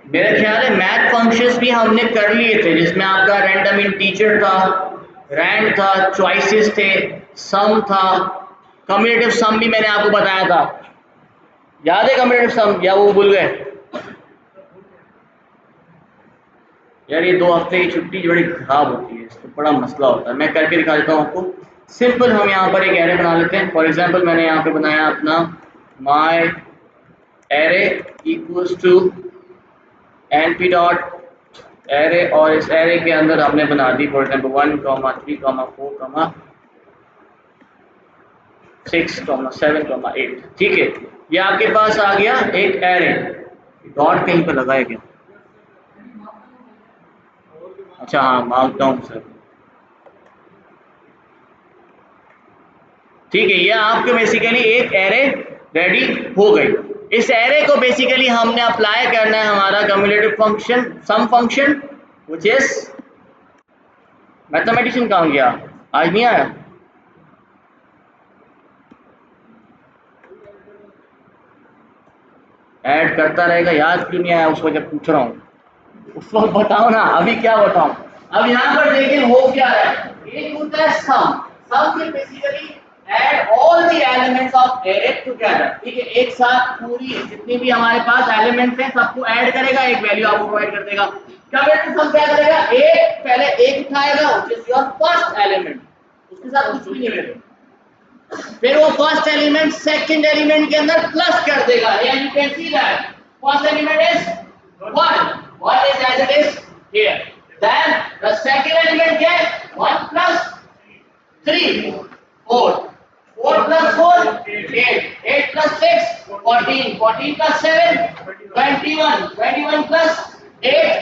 मेरा ख्याल है मैथ फंक्शंस भी हमने कर लिए थे, जिसमें आपका रैंडम इंटीजर था, रैंड था, चॉइसेस थे, सम था, कम्युलेटिव सम भी मैंने आपको बताया था। याद है कम्युलेटिव सम, या वो भूल गए? यार ये 2 हफ्ते की छुट्टी बड़ी खराब होती है, इसको बड़ा मसला होता है। मैं करके दिखा देता हूँ आपको। सिंपल, हम यहाँ पर एक एरे बना लेते हैं। फॉर एग्जांपल मैंने यहाँ पे बनाया अपना my array equals to np dot array, और इस एरे के अंदर हमने बना दी फॉर एग्जांपल 1, 3, 4, 6, 7, 8। ठीक है, ये आपके पास आ गया एक एरे। डॉट कहीं पर लगाया गया? अच्छा हाँ, मार्क डाउन सर। ठीक है, ये आपके बेसिकली एक एरे रेडी हो गई। इस एरे को बेसिकली हमने अप्लाई करना है हमारा cumulative function, sum function, which is mathematician. कहाँ गया? आज नहीं आया? ऐड करता रहेगा, याद क्यों नहीं आया उस वक्त जब पूछ रहा हूँ उस वक्त बताओ ना, अभी क्या बताऊं? अब यहाँ पर देखिए हो क्या है, एक होता है सम। सम में basically add all the elements of array together. ठीक है, एक साथ पूरी जितनी भी हमारे पास एलिमेंट्स हैं सबको ऐड करेगा, एक वैल्यू आपको प्रोवाइड कर देगा। कम्युलेटिव सम क्या करेगा, एक पहले एक उठाएगा which is your first element, उसके साथ कुछ भी नहीं करेगा, फिर वो फर्स्ट एलिमेंट सेकंड एलिमेंट के अंदर प्लस कर देगा। And you can see that first element is 1 is as it is here, then the second element क्या है, 1 plus 3 4, 4 plus 4 8, 8 plus 6 14, 14 plus 7 21, 21 plus 8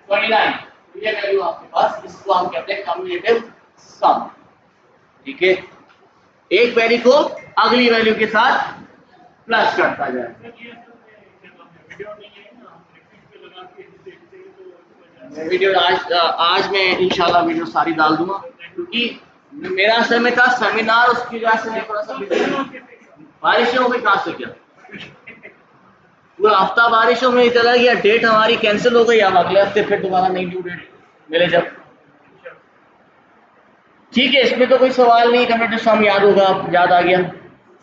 29। ये वैल्यू आपके पास, इसको हम कहते हैं कम्युलेटिव सम। ठीक है, एक वैल्यू को अगली वैल्यू के साथ प्लस करता जाए। वीडियो आज मैं इंशाल्लाह वीडियो सारी डाल दूंगा, क्योंकि मेरा असल में था सेमिनार, उसकी वजह से मैं थोड़ा सा बिजी हूं। बारिशों में कहाँ से क्या, पूरा हफ्ता बारिशों में चला गया, डेट हमारी कैंसिल हो गई। अब अगले हफ्ते फिर दोबारा नई ड्यू डेट मिले जब। ठीक है, इसमें तो कोई सवाल नहीं, कम्युलेटिव सम याद होगा, याद आ गया,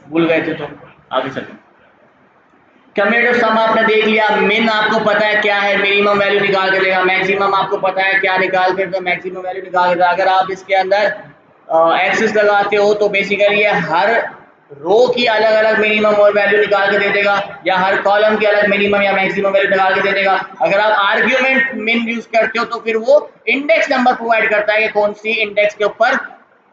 भूल गए थे तो आगे चलते। कम्युलेटिव सम आपने देख लिया, मिन आपको पता है क्या है, मिनिमम वैल्यू निकाल के देगा, मैक्सिमम आपको पता है क्या निकाल के देगा, मैक्सिमम वैल्यू निकाल के देगा। अगर आप इसके अंदर एक्सिस लगाते हो तो बेसिकली ये हर रो की अलग अलग मिनिमम और वैल्यू निकाल के दे देगा, या हर कॉलम की अलग मिनिमम या मैक्सिमम वैल्यू निकाल के दे देगा। अगर आप आर्ग्यूमेंट मिन यूज करते हो तो फिर वो इंडेक्स नंबर प्रोवाइड करता है कि कौन सी इंडेक्स के ऊपर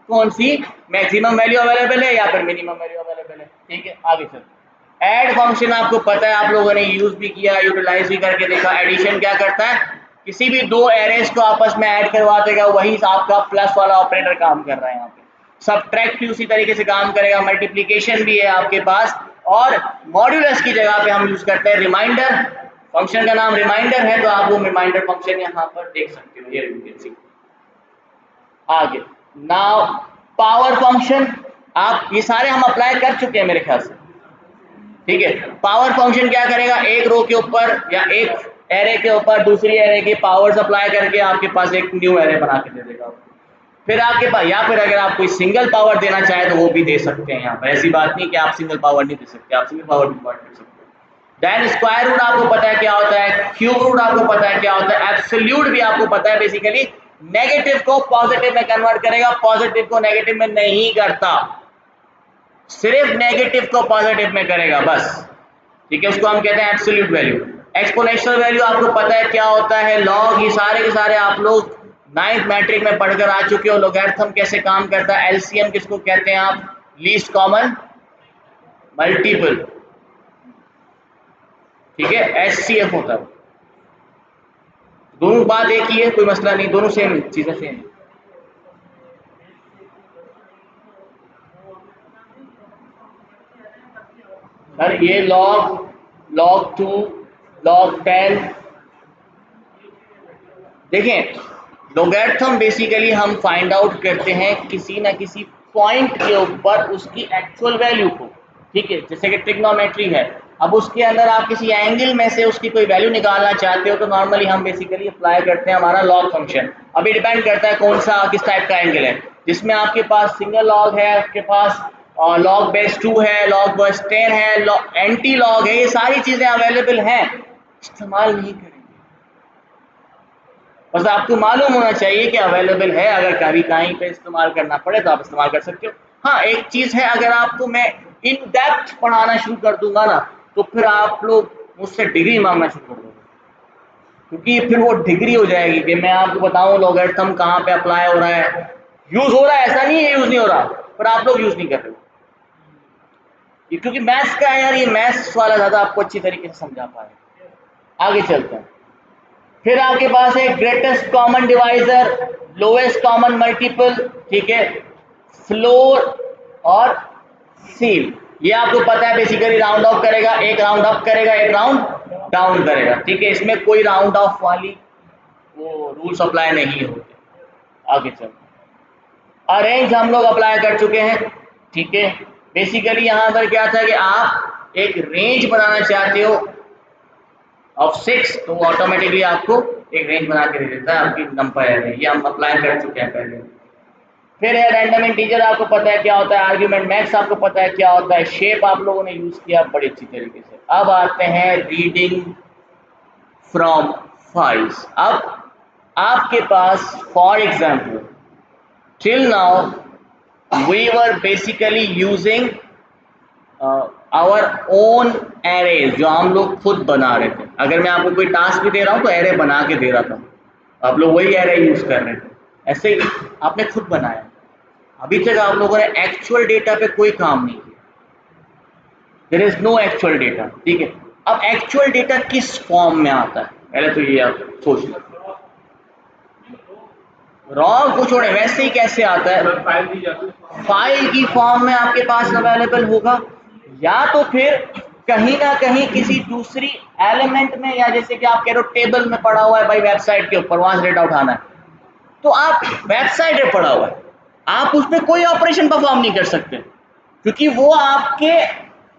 कौन सी मैक्सिमम वैल्यू अवेलेबल है या फिर मिनिमम वैल्यू अवेलेबल है। ठीक है, आगे चलते। ऐड फंक्शन आपको पता है, आप लोगों ने यूज भी किया, यूटिलाइज भी करके देखा। एडिशन क्या करता है, किसी भी दो एरेस को आपस में ऐड करवा देगा, वही आपका प्लस वाला ऑपरेटर काम कर रहा है यहाँ पे। सबट्रैक्ट भी उसी तरीके से काम करेगा, मल्टीप्लिकेशन भी है आपके पास, और मॉड्यूलस की जगह पे हम यूज करते हैं रिमाइंडर। फंक्शन का नाम रिमाइंडर है, तो आप वो रिमाइंडर फंक्शन यहाँ पर देख सकते हो, ये यू कैन सी। आगे नाउ पावर फंक्शन, आप ये सारे हम अप्लाई कर चुके हैं मेरे ख्याल से। ठीक है, पावर फंक्शन क्या करेगा, एक रो के ऊपर या एक एरे के ऊपर दूसरी एरे की पावर्स अप्लाई करके आपके पास एक न्यू एरे बना के दे देगा। फिर आपके पास, या फिर अगर आप कोई सिंगल पावर देना चाहे तो वो भी दे सकते हैं। यहाँ पर ऐसी बात नहीं कि आप सिंगल पावर नहीं दे सकते, आप सिंगल पावर भी प्रोवाइड कर सकते हैं। देन स्क्वायर रूट आपको पता है क्या होता है, क्यूब रूट आपको पता है क्या होता है, एब्सोल्यूट भी आपको पता है। बेसिकली नेगेटिव को पॉजिटिव में कन्वर्ट करेगा, पॉजिटिव को नेगेटिव में नहीं करता, सिर्फ नेगेटिव को पॉजिटिव में करेगा बस। ठीक है, उसको हम कहते हैं एब्सोल्यूट वैल्यू। एक्सपोनेंशियल वैल्यू आपको पता है क्या होता है, लॉग, ये सारे के सारे आप लोग 9th मैट्रिक में पढ़कर आ चुके हो। लोगैरिथम कैसे काम करता है, एलसीएम किसको कहते हैं आप, लीस्ट कॉमन मल्टीपल। ठीक है, एचसीएफ होता है। दोनों बात एक ही है, कोई मसला नहीं, दोनों सेम चीजें सेम है। सर ये log 2, log 10, देखें लोगैरिथम बेसिकली हम फाइंड आउट करते हैं किसी ना किसी पॉइंट के ऊपर उसकी एक्चुअल वैल्यू को। ठीक है, जैसे कि ट्रिग्नोमेट्री है, अब उसके अंदर आप किसी एंगल में से उसकी कोई वैल्यू निकालना चाहते हो तो नॉर्मली हम बेसिकली अप्लाई करते हैं हमारा लॉग फंक्शन। अभी डिपेंड करता है कौन सा किस टाइप का एंगल है, जिसमें आपके पास सिंगल लॉग है, आपके पास लॉग बेस 2 है, लॉग बेस 10 है, एंटी लॉग है, ये सारी चीज़ें अवेलेबल हैं, इस्तेमाल नहीं करेंगे। बस आपको मालूम होना चाहिए कि अवेलेबल है, अगर कभी कहीं पे इस्तेमाल करना पड़े तो आप इस्तेमाल कर सकते हो। हाँ, एक चीज़ है, अगर आपको मैं इन डेप्थ पढ़ाना शुरू कर दूंगा ना तो फिर आप लोग मुझसे डिग्री मांगना शुरू कर दोगे, क्योंकि फिर वो डिग्री हो जाएगी कि मैं आपको बताऊं लॉगरिथम कहाँ पे अप्लाई हो रहा है, यूज़ हो रहा है, ऐसा नहीं है यूज़ नहीं हो रहा, पर आप लोग यूज़ नहीं कर रहे हो। क्योंकि मैथ्स का है यार, ये मैथ्स वाला ज़्यादा आपको अच्छी तरीके से समझा पाएगा। आगे चलते हैं। फिर आपके पास है greatest common divisor, lowest common multiple, ठीक है, फ्लोर और सील। ये आपको पता है बेसिकली राउंड ऑफ करेगा, एक राउंड अप करेगा, एक राउंड डाउन करेगा, ठीक है, इसमें कोई राउंड ऑफ वाली वो रूल्स अप्लाई नहीं होते। आगे चलते हैं। अरेंज हम लोग अप्लाई कर चुके हैं, ठीक है। बेसिकली यहाँ पर क्या था कि आप एक रेंज बनाना चाहते हो ऑफ 6, तो ऑटोमेटिकली आपको एक रेंज बना के दे देता है आपकी नंबर है, ये हम अप्लाई कर चुके हैं पहले। फिर है रैंडम इंटीजर, आपको पता है क्या होता है, आर्ग्यूमेंट मैक्स आपको पता है क्या होता है, शेप आप लोगों ने यूज किया बड़ी अच्छी तरीके से। अब आते हैं रीडिंग फ्रॉम फाइल्स। अब आपके पास for example till now we were basically using our own arrays, जो हम लोग खुद बना रहे थे। अगर मैं आपको कोई टास्क भी दे रहा हूँ तो एरे बना के दे रहा था, आप लोग वही एरे यूज कर रहे थे, ऐसे ही आपने खुद बनाया। अभी तक आप लोगों ने एक्चुअल डेटा पे कोई काम नहीं किया, there is no actual data, ठीक है। अब एक्चुअल डेटा किस फॉर्म में आता है, पहले तो ये आप सोच लो। रॉ को छोड़े, वैसे ही कैसे आता है, फाइल की फॉर्म में आपके पास अवेलेबल होगा, या तो फिर कहीं ना कहीं किसी दूसरी एलिमेंट में, या जैसे कि आप कह रहे हो टेबल में पड़ा हुआ है भाई वेबसाइट के ऊपर, वहां से डेटा उठाना है, तो आप वेबसाइट पे पड़ा हुआ है, आप उस पर कोई ऑपरेशन परफॉर्म नहीं कर सकते, क्योंकि वो आपके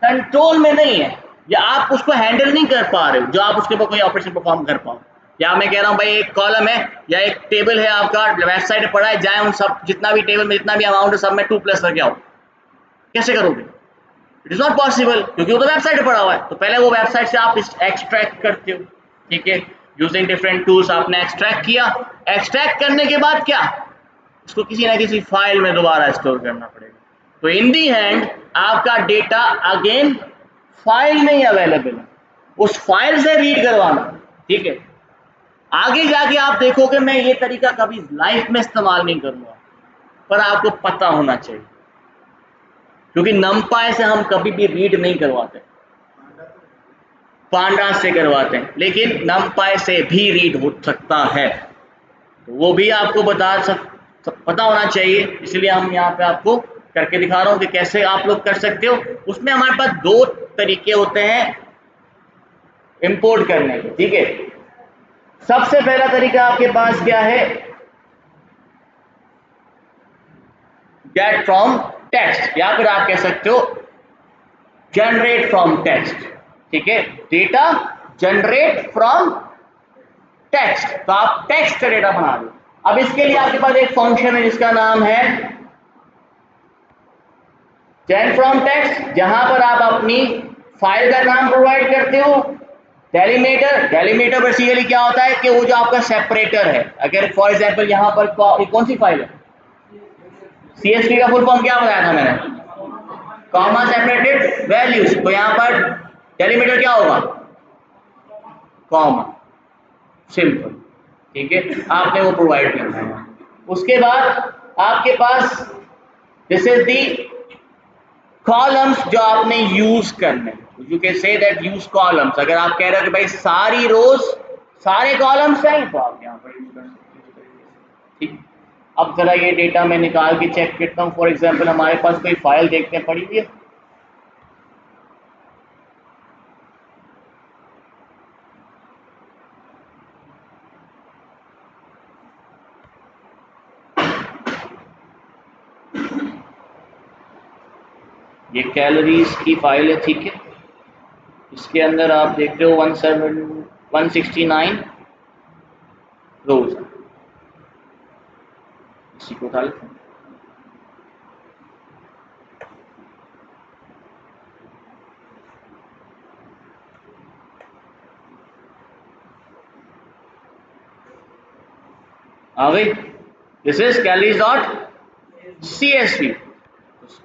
कंट्रोल में नहीं है, या आप उसको हैंडल नहीं कर पा रहे हो जो आप उसके ऊपर कोई ऑपरेशन परफॉर्म कर पाओ। या मैं कह रहा हूँ भाई एक कॉलम है या एक टेबल है आपका वेबसाइट पे पड़ा है, जाए उन सब जितना भी टेबल में जितना भी अमाउंट है सब में 2+ करके आओ, कैसे करोगे? इट इज नॉट पॉसिबल, क्योंकि वो तो वेबसाइट पे पड़ा हुआ है। तो पहले वो वेबसाइट से आप एक्सट्रैक्ट करते हो, ठीक है, यूजिंग डिफरेंट टूल्स आपने एक्सट्रैक्ट किया। एक्सट्रैक्ट करने के बाद क्या, उसको किसी ना किसी फाइल में दोबारा स्टोर करना पड़ेगा। तो इन दी हैंड आपका डेटा अगेन फाइल में ही अवेलेबल है, उस फाइल से रीड करवाना, ठीक है। आगे जाके आप देखोगे मैं ये तरीका कभी लाइफ में इस्तेमाल नहीं करूंगा, पर आपको पता होना चाहिए, क्योंकि नमपाई से हम कभी भी रीड नहीं करवाते, पांडास से करवाते हैं, लेकिन नमपाई से भी रीड हो सकता है, तो वो भी आपको पता होना चाहिए। इसलिए हम यहाँ पे आपको करके दिखा रहा हूँ कि कैसे आप लोग कर सकते हो। उसमें हमारे पास 2 तरीके होते हैं इंपोर्ट करने के, ठीक है। सबसे पहला तरीका आपके पास क्या है, गेट फ्रॉम टेक्स्ट, या फिर आप कह सकते हो जनरेट फ्रॉम टेक्स्ट, ठीक है, डेटा जनरेट फ्रॉम टेक्स्ट। तो आप टेक्स्ट का डेटा बना दो। अब इसके लिए आपके पास एक फंक्शन है जिसका नाम है जेन फ्रॉम टेक्स्ट, जहां पर आप अपनी फाइल का नाम प्रोवाइड करते हो। डेलीमीटर, डेलीमीटर बेसिकली क्या होता है कि वो जो आपका सेपरेटर है, अगर फॉर एग्जांपल यहां पर कौन सी फाइल है, CSV का फुल फॉर्म क्या बताया था मैंने, कॉमा सेपरेटेड वैल्यूज, तो यहां पर डेलीमीटर क्या होगा, कॉमा, सिंपल, ठीक है, आपने वो प्रोवाइड करना है। उसके बाद आपके पास दिस इज दी कॉलम्स जो आपने यूज करने, you can say that use columns. अगर आप कह रहे हो कि भाई सारी रोज सारे कॉलम्स हैं, तो आप यहाँ पर यूज कर सकते हो, ठीक। अब जरा ये डेटा मैं निकाल के चेक करता हूँ। फॉर एग्जांपल हमारे पास कोई फाइल देखते हैं पड़ी हुई है, ये कैलोरीज की फाइल है, ठीक है, इसके अंदर आप देखते हो 169 रोज। इसी को उठा लेते हैं। आ गई। This is calories dot CSV।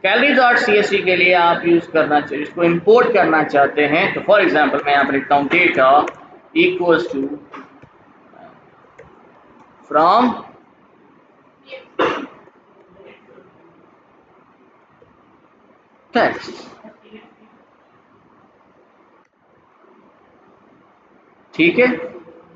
Calories dot CSV के लिए आप यूज करना चाहिए, इसको इंपोर्ट करना चाहते हैं तो फॉर एग्जांपल मैं यहाँ पर लिखता हूँ data equals to from text. ठीक है,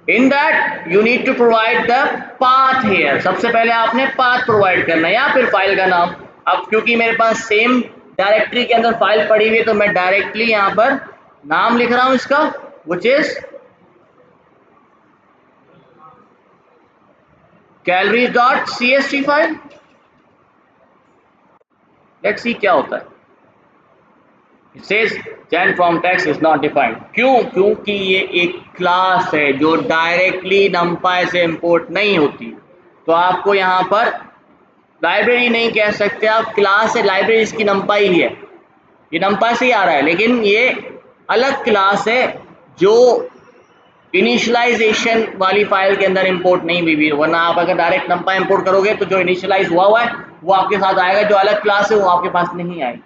in that you need to provide the path here. सबसे पहले आपने पाथ प्रोवाइड करना है या फिर फाइल का नाम। अब क्योंकि मेरे पास सेम डायरेक्टरी के अंदर फाइल पड़ी हुई है तो मैं डायरेक्टली यहां पर नाम लिख रहा हूं इसका, which is calories dot CSV file. Let's see क्या होता है। It says gen from text is not defined। क्यों? क्योंकि ये एक क्लास है जो डायरेक्टली numpy से इंपोर्ट नहीं होती। तो आपको यहाँ पर लाइब्रेरी नहीं कह सकते आप, क्लास है, लाइब्रेरी इसकी numpy ही है, ये numpy से ही आ रहा है, लेकिन ये अलग क्लास है जो इनिशियलाइजेशन वाली फाइल के अंदर इंपोर्ट नहीं हुई। वरना आप अगर डायरेक्ट numpy इंपोर्ट करोगे तो जो इनिशियलाइज हुआ है वो आपके साथ आएगा, जो अलग क्लास है वो आपके पास नहीं आएगी।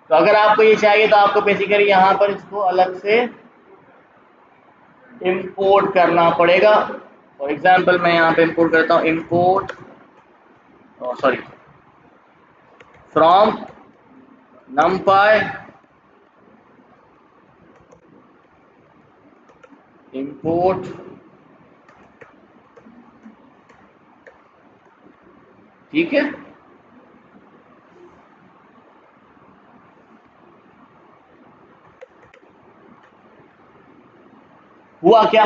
तो अगर आपको ये चाहिए तो आपको बेसिकली यहाँ पर इसको अलग से इंपोर्ट करना पड़ेगा। फॉर एग्जांपल मैं यहाँ पे इंपोर्ट करता हूँ, इंपोर्ट फ्रॉम numpy इंपोर्ट ठीक है। हुआ क्या?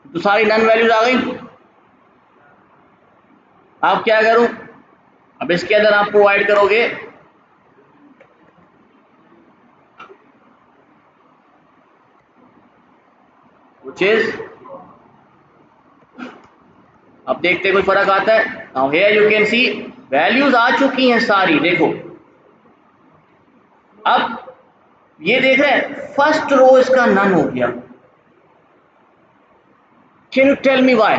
तो सारी नन वैल्यूज आ गई। आप क्या करूं, अब इसके अंदर आप प्रोवाइड करोगे which is, अब देखते हैं कोई फर्क आता है। Now here you can see values आ चुकी हैं सारी, देखो। अब ये देख रहे हैं फर्स्ट रो इसका नन हो गया। Can you tell me why?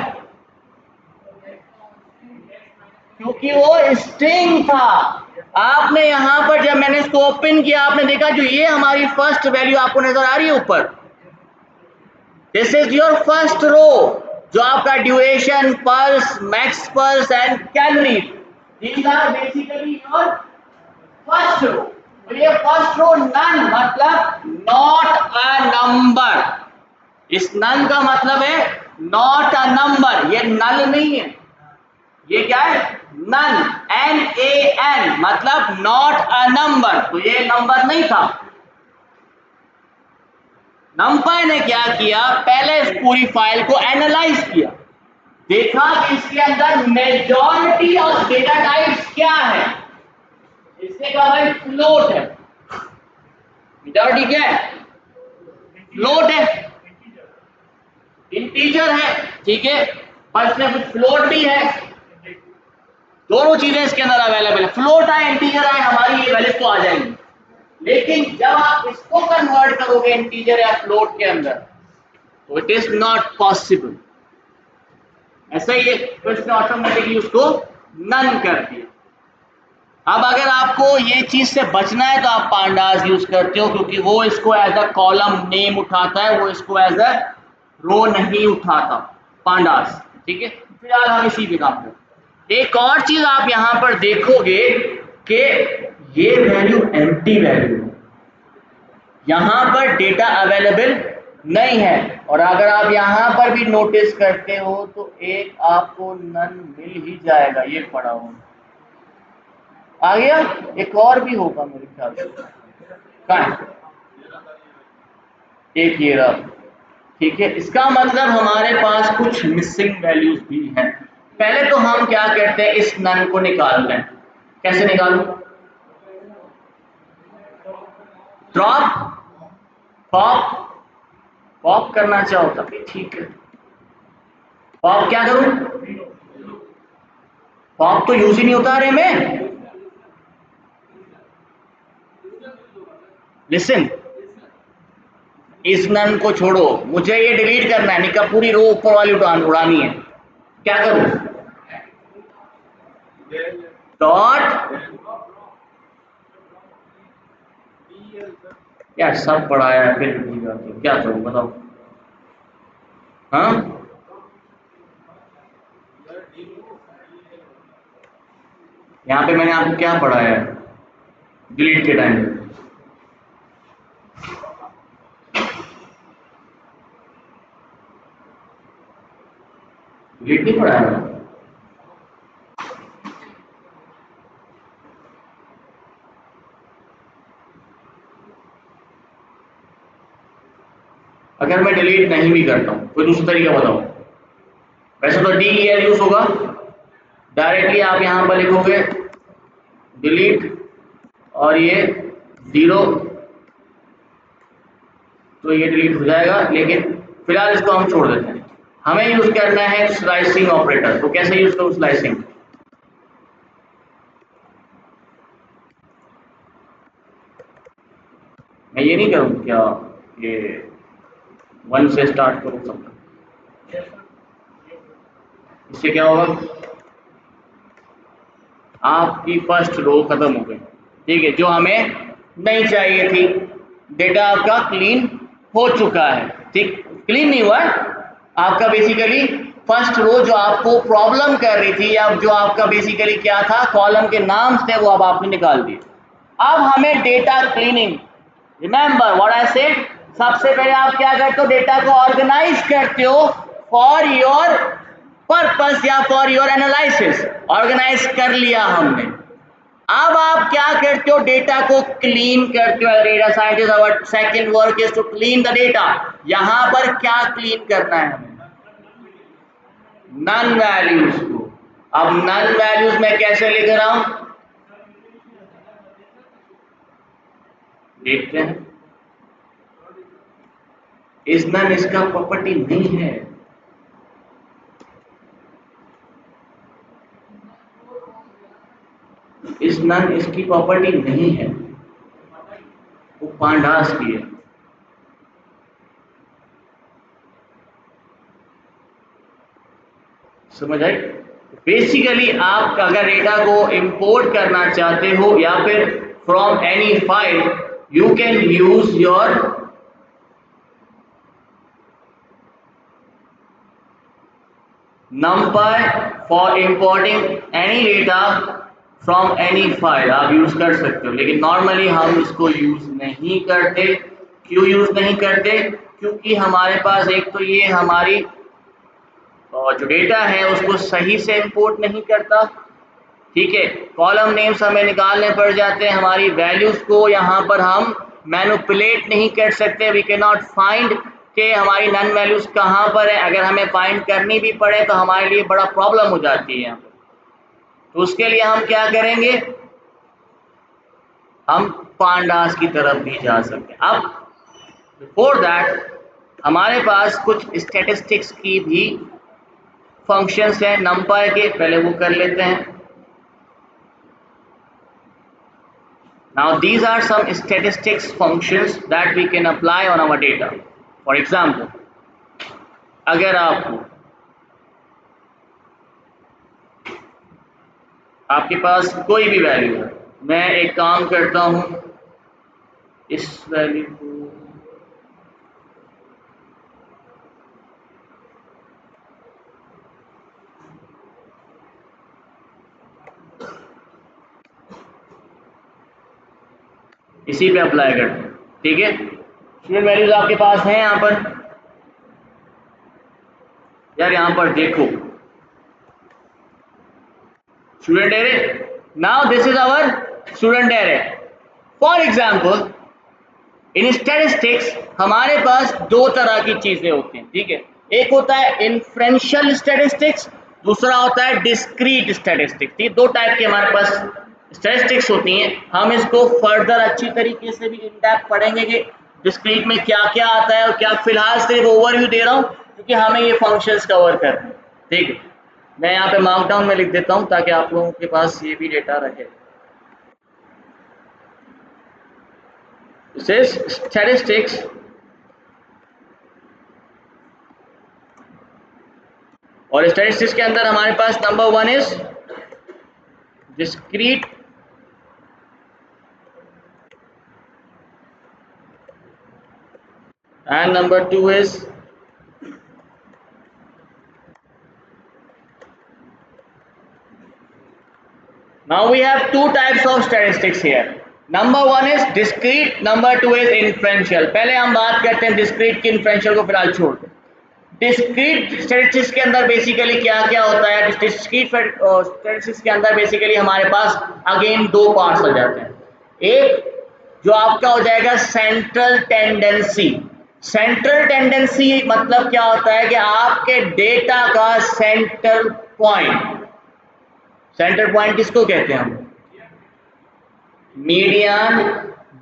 क्योंकि वो स्ट्रिंग था। आपने यहां पर जब मैंने इसको ओपन किया आपने देखा जो ये हमारी फर्स्ट वैल्यू आपको नजर आ रही है ऊपर, this is your first row, जो आपका duration, pulse, max pulse and calorie, these are basically your first row. तो ये फर्स्ट रो नन मतलब नॉट अ नंबर। इस नन का मतलब है नॉट अ नंबर, ये नल नहीं है, ये क्या है? नन, NaN मतलब नॉट अ नंबर। तो ये नंबर नहीं था। numpy ने क्या किया, पहले इस पूरी फाइल को एनालाइज किया, देखा कि इसके अंदर मेजॉरिटी ऑफ डेटा टाइप्स क्या है। इसने कहा भाई फ्लोट है। मेजॉरिटी क्या है? फ्लोट है, इंटीजर है, ठीक है, पर इसमें कुछ फ्लोट भी है। दोनों चीजें इसके अंदर अवेलेबल है, फ्लोट है, इंटीजर है, हमारी ये वैल्यूज तो आ जाएंगी। लेकिन जब आप इसको कन्वर्ट करोगे इंटीजर या फ्लोट के अंदर तो इट इज नॉट पॉसिबल। ऐसा ही है, तो इसने ऑटोमेटिकली उसको नन कर दिया। अब अगर आपको ये चीज से बचना है तो आप पांडास यूज करते हो, क्योंकि वो इसको एज अ कॉलम नेम उठाता है, वो इसको एज अ रो नहीं उठाता, पांडास। ठीक है, फिलहाल हम इसी पे काम करते। एक और चीज आप यहां पर देखोगे कि ये वैल्यू एम्प्टी वैल्यू है, यहां पर डेटा अवेलेबल नहीं है। और अगर आप यहां पर भी नोटिस करते हो तो एक आपको नन मिल ही जाएगा, ये पड़ा हो आ गया। एक और भी होगा मेरे ख्याल से, कहाँ एक ये रहा, ठीक है। इसका मतलब हमारे पास कुछ मिसिंग वैल्यूज भी हैं। पहले तो हम क्या करते हैं, इस नन को निकाल लें। कैसे निकालूं? ड्रॉप, पॉप, पॉप करना चाहो तभी ठीक है। पॉप क्या करूं? पॉप तो यूज ही नहीं होता अरे में। लिसन, इस नन को छोड़ो, मुझे ये डिलीट करना है, निका पूरी रो ऊपर वाली उड़ानी है। क्या करूं? डॉट, यार सब पढ़ाया है फिर क्या करूं बताओ? हाँ, यहाँ पे मैंने आपको क्या पढ़ाया है डिलीट के टाइम? डिलीट नहीं पढ़ाया मैंने। अगर मैं डिलीट नहीं भी करता हूँ कोई दूसरा तरीका बताओ। वैसे तो DEL यूज होगा, डायरेक्टली आप यहाँ पर लिखोगे डिलीट और ये 0 तो ये डिलीट हो जाएगा, लेकिन फिलहाल इसको हम छोड़ देते हैं। हमें यूज करना है स्लाइसिंग ऑपरेटर। तो कैसे यूज करूँ स्लाइसिंग? मैं ये नहीं करूँ क्या ये 1 से स्टार्ट करूँ सब? इससे क्या होगा? आपकी फर्स्ट रो खत्म हो गई, ठीक है, जो हमें नहीं चाहिए थी। डेटा आपका क्लीन हो चुका है, ठीक, क्लीन नहीं हुआ है आपका बेसिकली फर्स्ट रो जो आपको प्रॉब्लम कर रही थी, या जो आपका बेसिकली क्या था, कॉलम के नाम थे, वो अब आपने निकाल दिए। अब हमें data cleaning, remember what I said, सबसे पहले आप क्या करते हो, डेटा को ऑर्गेनाइज करते हो फॉर योर पर्पस या फॉर योर एनालिसिस। ऑर्गेनाइज कर लिया हमने, अब आप क्या करते हो, डेटा को क्लीन करते हो। Data scientist our second work is to clean the data. यहां पर क्या क्लीन करना है हमें? नन वैल्यूज को। अब नन वैल्यूज में कैसे लिख रहा हूं, देखते हैं। इस नन इसका प्रॉपर्टी नहीं है, इस नन इसकी प्रॉपर्टी नहीं है, वो पांडास की है। समझ आई? बेसिकली आप अगर डेटा को इंपोर्ट करना चाहते हो या फिर from any file, you can use your numpy for importing any data from any file. आप यूज कर सकते हो, लेकिन नॉर्मली हम इसको यूज नहीं करते। क्यों यूज नहीं करते? क्योंकि हमारे पास एक तो ये हमारी जो डेटा है उसको सही से इंपोर्ट नहीं करता, ठीक है, कॉलम नेम्स हमें निकालने पड़ जाते हैं, हमारी वैल्यूज को यहाँ पर हम मैनिपुलेट नहीं कर सकते। वी कैन नॉट फाइंड कि हमारी नन वैल्यूज कहाँ पर है। अगर हमें फाइंड करनी भी पड़े तो हमारे लिए बड़ा प्रॉब्लम हो जाती है यहाँ पर। तो उसके लिए हम क्या करेंगे, हम पांडास की तरफ भी जा सकते हैं। अब बिफोर दैट हमारे पास कुछ स्टैटिस्टिक्स की भी फंक्शंस हैं नंपाई के, पहले वो कर लेते हैं। Now these are some statistics functions that we can apply on our data. For example, अगर आपके पास कोई भी वैल्यू है, मैं एक काम करता हूं, इस वैल्यू को इसी पे अप्लाई करते हैं, ठीक है। स्टूडेंट वैल्यूज आपके पास हैं यहाँ पर, यार यहाँ पर देखो student array. Now this is our student array. For example in statistics हमारे पास दो तरह की चीजें होती हैं, ठीक है। एक होता है इन्फ्रेंशियल स्टैटिस्टिक्स, दूसरा होता है डिस्क्रीट स्टैटिस्टिक्स। ये दो टाइप के हमारे पास स्टैटिस्टिक्स होती हैं, हम इसको फर्दर अच्छी तरीके से भी इन डेप्थ पढ़ेंगे कि डिस्क्रीट में क्या क्या आता है और क्या। फिलहाल सिर्फ ओवरव्यू दे रहा हूँ क्योंकि हमें ये फंक्शंस कवर करने हैं। ठीक है, मैं यहाँ पे मार्कडाउन में लिख देता हूँ ताकि आप लोगों के पास ये भी डेटा रहे। स्टैटिस्टिक्स और स्टैटिस्टिक्स के अंदर हमारे पास number 1 is discrete and number 2 is now we have two types of statistics here. Number 1 is discrete, number 2 is inferential. पहले हम बात करते हैं discrete की, inferential को फिलहाल छोड़ दें। डिस्क्रीट स्टैटिस्टिक्स के अंदर बेसिकली क्या क्या होता है? डिस्क्रीट स्टैटिस्टिक्स के अंदर बेसिकली हमारे पास अगेन दो पार्ट्स हो जाते हैं। एक जो आपका हो जाएगा सेंट्रल टेंडेंसी। सेंट्रल टेंडेंसी मतलब क्या होता है कि आपके डेटा का सेंट्रल पॉइंट। सेंट्रल पॉइंट किसको कहते हैं हम? मीडियन,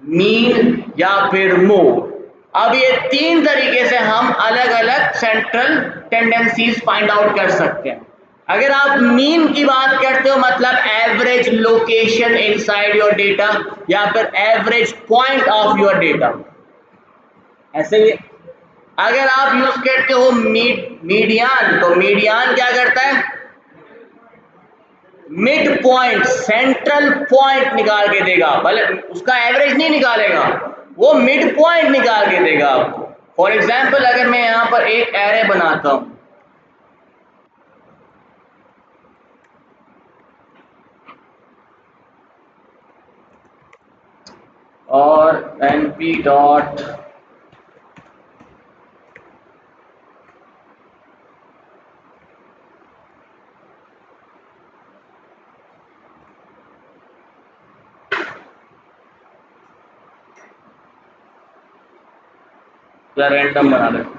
मीन या फिर मोड। अब ये तीन तरीके से हम अलग अलग सेंट्रल टेंडेंसीज फाइंड आउट कर सकते हैं। अगर आप मीन की बात करते हो मतलब average location inside your data या फिर average point of your data, ऐसे ही। अगर आप यूज करते हो मीडियन, तो मीडियन क्या करता है? मिड पॉइंट, सेंट्रल पॉइंट निकाल के देगा, भले उसका एवरेज नहीं निकालेगा, वो मिड पॉइंट निकाल के देगा आपको। फॉर एग्जाम्पल अगर मैं यहां पर एक एरे बनाता हूं, और np डॉट रैंडम बना लेते हैं।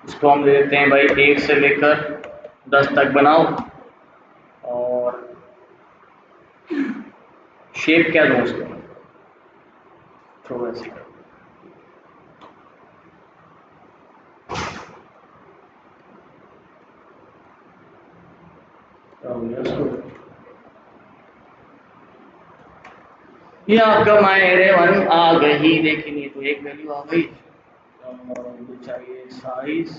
इसको हम दे देते हैं भाई 1 से लेकर 10 तक बनाओ, और शेप क्या दूं उसको? थोड़ा सा ये आपका माई एरे 1 आ गई, देखिए तो एक वैल्यू आ गई। मुझे चाहिए साइज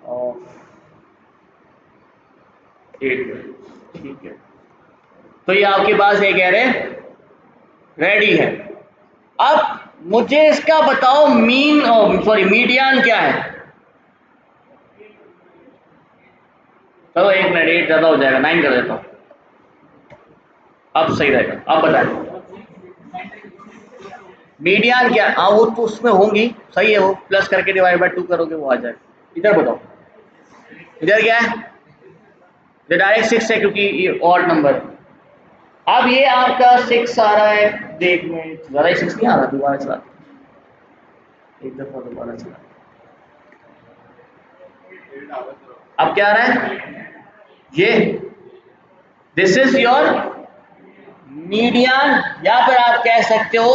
ऑफ 8 वैल्यूज, ठीक है। तो ये आपके पास एक एरे रेडी है। अब मुझे इसका बताओ मीन, सॉरी मीडियन क्या है? चलो 1 मिनट, 8 ज्यादा हो जाएगा, 9 कर देता हूँ, अब सही रहेगा। अब बताएं मीडियन क्या? हाँ वो तो उसमें होंगी, सही है, वो प्लस करके डिवाइड बाय 2 करोगे वो आ जाएगा। इधर बताओ, इधर क्या है? ये डायरेक्ट 6 है क्योंकि ये ऑड नंबर है। अब ये आपका 6 आ रहा है, देख में ज़्यादा ही 6 नहीं आ रहा, दोबारा चला, एक दफा दोबारा चला। अब क्या आ रहा है? ये दिस इज योर मीडियन, या फिर आप कह सकते हो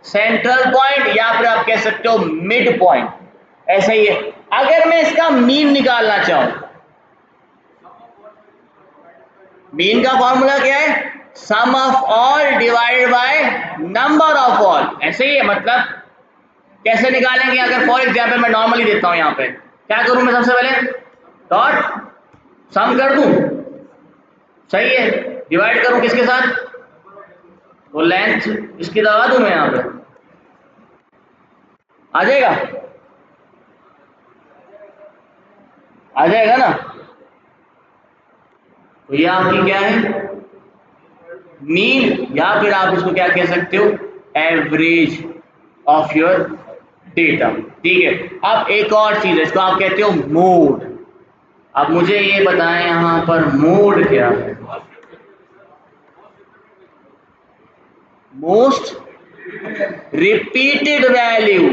सेंट्रल पॉइंट, या फिर आप कह सकते हो मिड पॉइंट, ऐसे ही है। अगर मैं इसका मीन निकालना चाहूं, मीन का फॉर्मूला क्या है? Sum of all divided by number of all, ऐसे ही है। मतलब कैसे निकालेंगे? अगर फॉर एग्जाम्पल मैं नॉर्मली देता हूं, यहां पे क्या करूं मैं? सबसे पहले डॉट सम कर दूं, सही है, डिवाइड करूं किसके साथ? वो लेंथ इसकी दबा दूं मैं, यहां पे आ जाएगा, आ जाएगा ना? तो ये आपकी क्या है? मीन, या फिर आप इसको क्या कह सकते हो? Average of your data. ठीक है, अब एक और चीज है, इसको आप कहते हो मोड। अब मुझे ये बताएं यहां पर मोड क्या है? Most repeated value.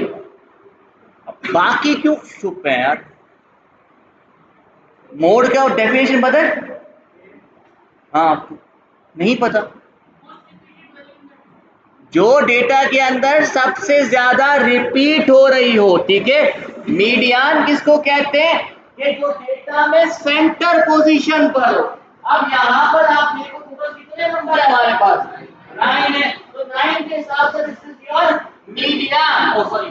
बाकी क्यों चुप है यार? मोड क्या डेफिनेशन पता है? हाँ, नहीं पता। जो डेटा के अंदर सबसे ज्यादा रिपीट हो रही हो। ठीक है, मीडियन किसको कहते हैं? कि जो डेटा में सेंटर पोजीशन पर हो। अब यहां पर आप देखो टोटल कितने नंबर है हमारे पास? 9 है, तो 9 के हिसाब से this is your median. Oh sorry,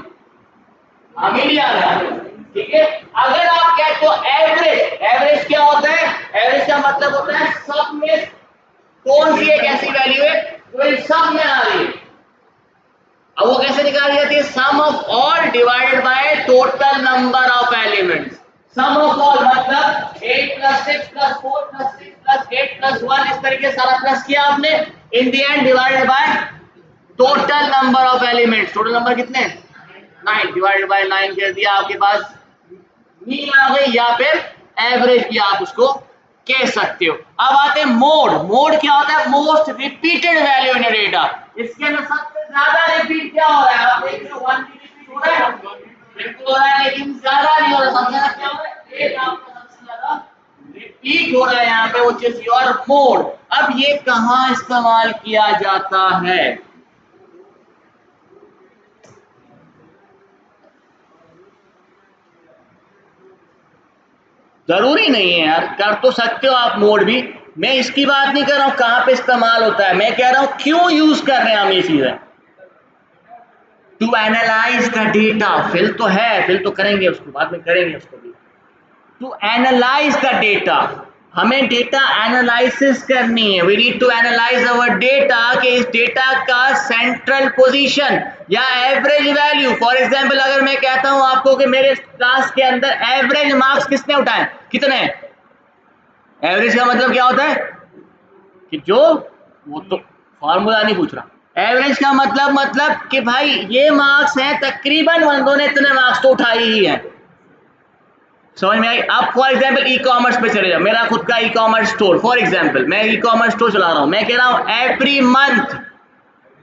median है। ठीक है, अगर आप कहते हो एवरेज, एवरेज क्या होता है? एवरेज का मतलब होता है सब में कौन सी एक ऐसी वैल्यू है जो इन सब में आ रही है। अब वो कैसे निकाली जाती है? Sum of all divided by total number of elements. Sum of all मतलब 8 plus 6 plus 4 plus 6 plus 8 plus 1, इस तरीके से सारा प्लस किया आपने, in the end divided by total number of elements. Total number कितने? 9 डिवाइडेड बाय 9 कर दिया, आपके पास मीन आ गई, या फिर एवरेज भी आप उसको कह सकते हो। अब आते हैं मोड। मोड क्या होता है? Most repeated value in data. इसके अंदर सबसे ज्यादा रिपीट क्या हो रहा है? आप देख रहे हो 1 की रिपीट हो रहा है, बिल्कुल हो रहा है, लेकिन ज्यादा नहीं हो रहा। सबसे ज्यादा क्या हो रहा है? एक आपका सबसे ज्यादा रिपीट हो रहा है यहाँ पे, वो चीज योर मोड। अब ये कहाँ इस्तेमाल किया जाता है? जरूरी नहीं है यार, कर तो सकते हो आप मोड भी। मैं इसकी बात नहीं कर रहा हूं कहां पे इस्तेमाल होता है, मैं कह रहा हूं क्यों यूज कर रहे हैं हम ये चीजें। To analyse the data. Fill तो है, फिल तो करेंगे, उसको बाद में करेंगे उसको भी। टू एनालाइज द डेटा, हमें डेटा एनालिसिस करनी है। We need to analyse our data कि इस डेटा का सेंट्रल पोजीशन या एवरेज वैल्यू। फॉर एग्जांपल अगर मैं कहता हूं आपको कि मेरे क्लास के अंदर एवरेज मार्क्स किसने उठाए, कितने? एवरेज का मतलब क्या होता है कि जो, वो तो फॉर्मूला नहीं पूछ रहा। एवरेज का मतलब कि भाई ये मार्क्स हैं, तकरीबन बंदों ने इतने मार्क्स तो उठाए ही हैं। समझ में आई? आप फॉर एग्जांपल ई कॉमर्स पे चले जाओ, मेरा खुद का e commerce store, for example मैं ई कॉमर्स स्टोर चला रहा हूं, मैं कह रहा हूं एवरी मंथ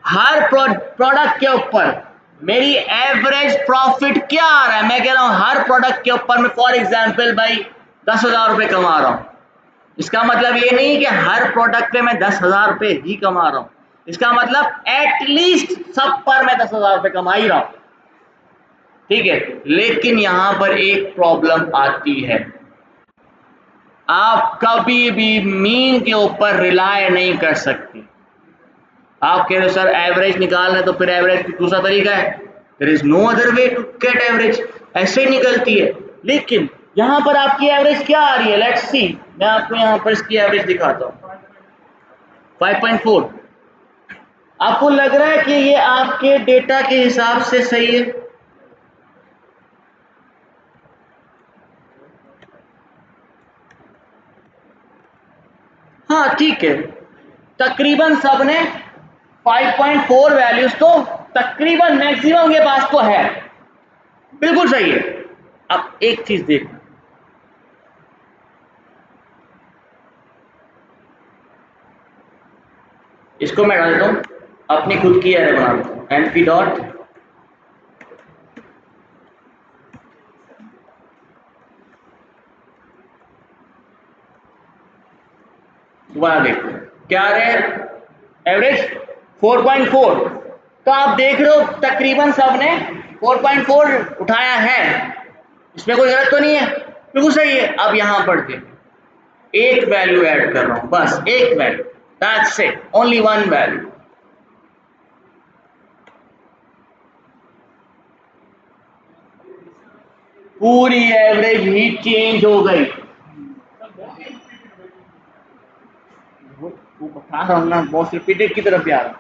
हर प्रोडक्ट के ऊपर मेरी एवरेज प्रॉफिट क्या आ रहा है। मैं कह रहा हूं हर प्रोडक्ट के ऊपर मैं फॉर एग्जांपल भाई 10,000 रुपए कमा रहा हूं। इसका मतलब ये नहीं कि हर प्रोडक्ट पे मैं 10,000 रुपए ही कमा रहा हूं। इसका मतलब एटलीस्ट सब पर मैं 10,000 रुपए कमा ही रहा हूं। ठीक है, लेकिन यहां पर एक प्रॉब्लम आती है। आप कभी भी मीन के ऊपर रिलाय नहीं कर सकते। आप कह रहे हो सर एवरेज निकालना है, तो फिर एवरेज दूसरा तरीका है, there is no other way to get average, ऐसे ही निकलती है। लेकिन यहां पर आपकी एवरेज क्या आ रही है? लेट्स सी, मैं आपको यहां पर इसकी एवरेज दिखाता हूं, 5.4। आपको लग रहा है कि ये आपके डेटा के हिसाब से सही है? हाँ ठीक है, तकरीबन सबने 5.4 वैल्यूज तो तकरीबन मैक्सिमम के पास तो है, बिल्कुल सही है। अब एक चीज देखना, इसको मैं डाल देता हूं, अपनी खुद की एरे बना देता हूं, np डॉट दोबारा देखते हैं क्या रहे एवरेज 4.4। तो आप देख रहे हो तकरीबन सबने 4.4 उठाया है, इसमें कोई गलत तो नहीं है, बिल्कुल सही है। अब यहां पर देखिए एक वैल्यू ऐड कर रहा हूं, बस एक value, that's it, only one value. पूरी एवरेज ही चेंज हो गई। वो बता रहा हूं ना, मोस्ट रिपीटेड की तरफ जा रहा हूं।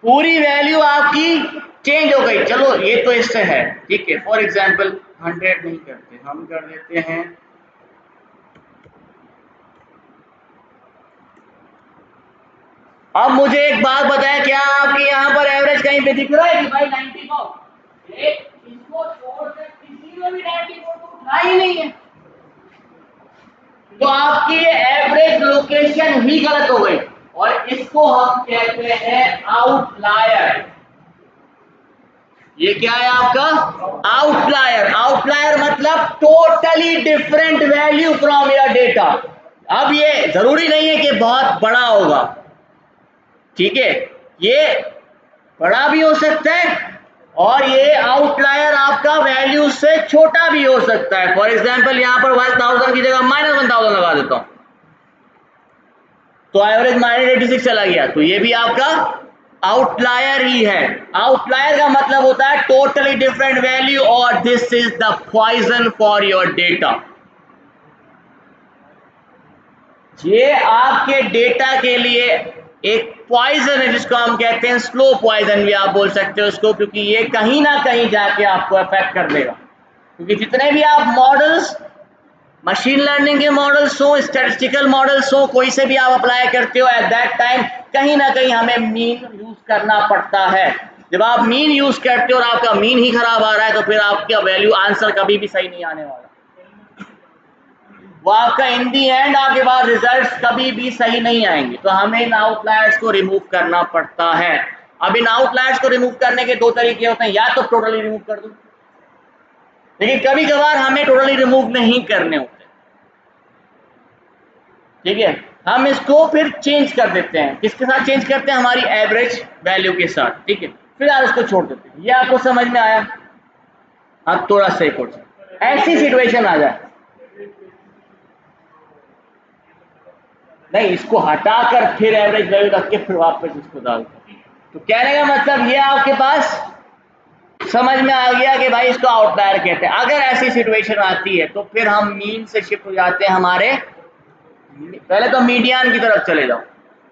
पूरी वैल्यू आपकी चेंज हो गई। चलो ये तो इससे है, ठीक है। फॉर एग्जांपल 100 नहीं करते, हम कर देते हैं, अब मुझे एक बात बताएं, क्या आपके यहाँ पर एवरेज कहीं पे दिख रहा है कि भाई 90 को एक इसको ही नहीं है, तो आपकी ये एवरेज लोकेशन ही गलत हो गई और इसको हम कहते हैं आउटलायर। ये क्या है आपका आउटलायर। आउटलायर मतलब totally different value from your data. अब ये जरूरी नहीं है कि बहुत बड़ा होगा, ठीक है, ये बड़ा भी हो सकता है और ये आउटलायर आपका वैल्यू से छोटा भी हो सकता है। फॉर एग्जांपल यहां पर 1000 की जगह -1000 लगा देता हूं तो एवरेज -86 चला गया, तो ये भी आपका आउटलायर ही है। आउटलायर का मतलब होता है टोटली डिफरेंट वैल्यू और this is the poison for your data. ये आपके डेटा के लिए एक पॉइजन है जिसको हम कहते हैं स्लो पॉइजन भी आप बोल सकते हो उसको, क्योंकि ये कहीं ना कहीं जाके आपको अफेक्ट कर देगा। क्योंकि जितने भी आप मॉडल्स, मशीन लर्निंग के मॉडल्स हो, स्टैटिस्टिकल मॉडल्स हो, कोई से भी आप अप्लाई करते हो, एट दैट टाइम कहीं ना कहीं हमें मीन यूज करना पड़ता है। जब आप मीन यूज करते हो और आपका मीन ही खराब आ रहा है तो फिर आपका वैल्यू आंसर कभी भी सही नहीं आने वाला, वो आपका इन दी एंड आपके पास रिजल्ट्स कभी भी सही नहीं आएंगे। तो हमें इन आउटलायर्स को रिमूव करना पड़ता है। अब इन आउटलायर्स को रिमूव करने के दो तरीके होते हैं, या तो टोटली रिमूव कर दो, लेकिन कभी कभार हमें टोटली रिमूव नहीं करने होते, ठीक है, हम इसको फिर चेंज कर देते हैं। किसके साथ चेंज करते हैं? हमारी एवरेज वैल्यू के साथ, ठीक है, फिर आप इसको छोड़ देते हैं। ये आपको समझ में आया? अब थोड़ा सा एक और ऐसी सिचुएशन आ जाए, नहीं इसको हटाकर फिर एवरेज वैल्यू रख के फिर वापस इसको डालते, तो कहने का मतलब ये आपके पास समझ में आ गया कि भाई इसको आउटलायर कहते हैं। अगर ऐसी सिचुएशन आती है तो फिर हम मीन से शिफ्ट हो जाते हैं हमारे, पहले तो मीडियन की तरफ चले जाओ,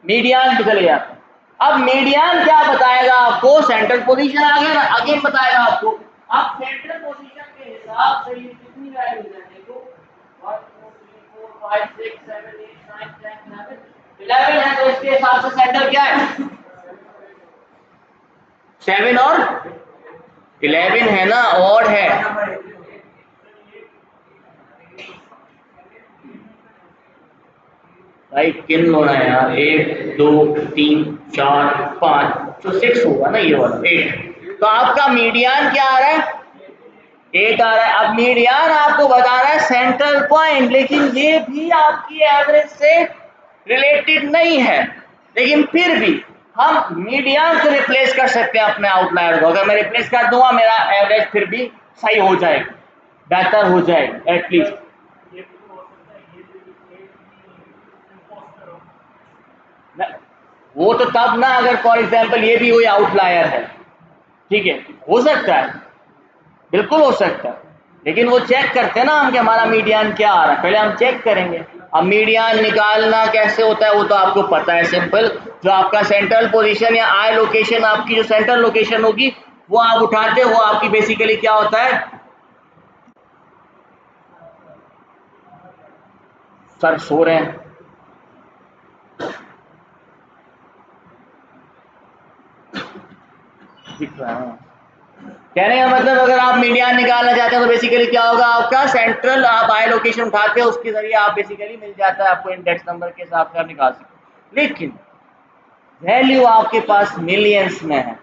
मीडियन पे चले जाते हैं। अब मीडियन क्या बताएगा आपको? सेंट्रल पोजीशन आगे अगेन बताएगा आपको। अब सेंट्रल पोजीशन के हिसाब से ये कितनी वैल्यू है देखो, 1 2 3 4 5 6 7 8 9 10 11 है, तो इसके हिसाब से सेंटर क्या है? 7 और 11 है ना, ऑड है। भाई किन होना है यार, 1 2 3 4 5, तो 6 होगा ना ये वाला 8। तो आपका मीडियन क्या आ रहा है? 8 आ रहा है। अब मीडियन आपको बता रहा है सेंट्रल पॉइंट, लेकिन ये भी आपकी एवरेज से रिलेटेड नहीं है, लेकिन फिर भी हम मीडियन से रिप्लेस कर सकते हैं अपने आउटलायर को। अगर मैं रिप्लेस कर दूंगा मेरा एवरेज फिर भी सही हो जाएगा, बेहतर हो जाएगा एटलीस्ट। वो तो तब ना, अगर फॉर एग्जांपल ये भी कोई आउटलायर है, ठीक है, हो सकता है, बिल्कुल हो सकता है, लेकिन वो चेक करते हैं ना हम कि हमारा मीडियन क्या आ रहा है, पहले हम चेक करेंगे। अब मीडियन निकालना कैसे होता है वो तो आपको पता है, सिंपल। जो आपका सेंट्रल पोजीशन या आई लोकेशन, आपकी जो सेंट्रल लोकेशन होगी वो आप उठाते हो, वो आपकी बेसिकली क्या होता है? सर सो रहे हैं। दिख रहा है। कहने का मतलब अगर आप मीडियन निकालना चाहते हैं तो बेसिकली क्या होगा आपका? सेंट्रल आप आई लोकेशन उठाते हो, उसके जरिए आप बेसिकली मिल जाता है आपको इंडेक्स नंबर के हिसाब से आप निकाल सकते हो। लेकिन वैल्यू आपके पास मिलियंस में है,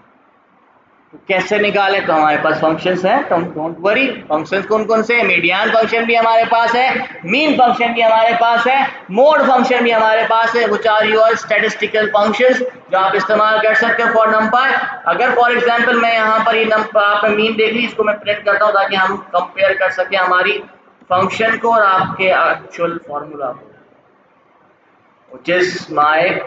तो कैसे निकालें? तो हमारे पास फंक्शंस हैं, तो डोंट वरी। फंक्शंस कौन कौन से हैं? मीडियन फंक्शन भी हमारे पास है, मीन फंक्शन भी हमारे पास है, मोड फंक्शन भी हमारे पास है, which are your statistical functions जो आप इस्तेमाल कर सकते हो फॉर नंपाई। अगर फॉर एग्जांपल मैं यहाँ पर ये नंबर आपने मीन देख ली, इसको मैं प्रिंट करता हूँ ताकि हम कंपेयर कर सकें हमारी फंक्शन को और आपके एक्चुअल फॉर्मूला को, which is my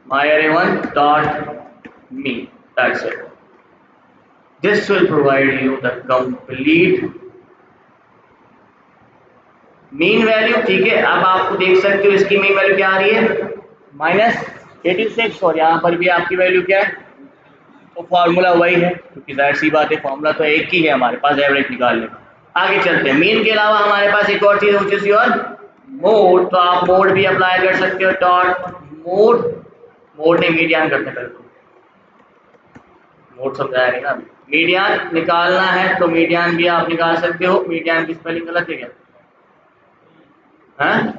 array1 dot mean. That's it. This will provide you the complete mean value, ठीक है। अब आपको देख सकते हो इसकी mean value क्या आ रही है? -86, और यहाँ पर भी आपकी वैल्यू क्या है? तो फॉर्मूला वही है, क्योंकि जाहिर सी बात है फॉर्मूला तो एक ही है हमारे पास एवरेज निकालने का। आगे चलते हैं। मीन के अलावा हमारे पास एक और चीज व्हिच इज योर मोड, तो आप मोड भी अप्लाई कर सकते हो। डॉट मोड, मोड ने मीडियन करते हैं, मोड समझाया नहीं ना अभी। मीडियन निकालना है तो मीडियन भी आप निकाल सकते हो। मीडियन की स्पेलिंग गलत है क्या? हैं?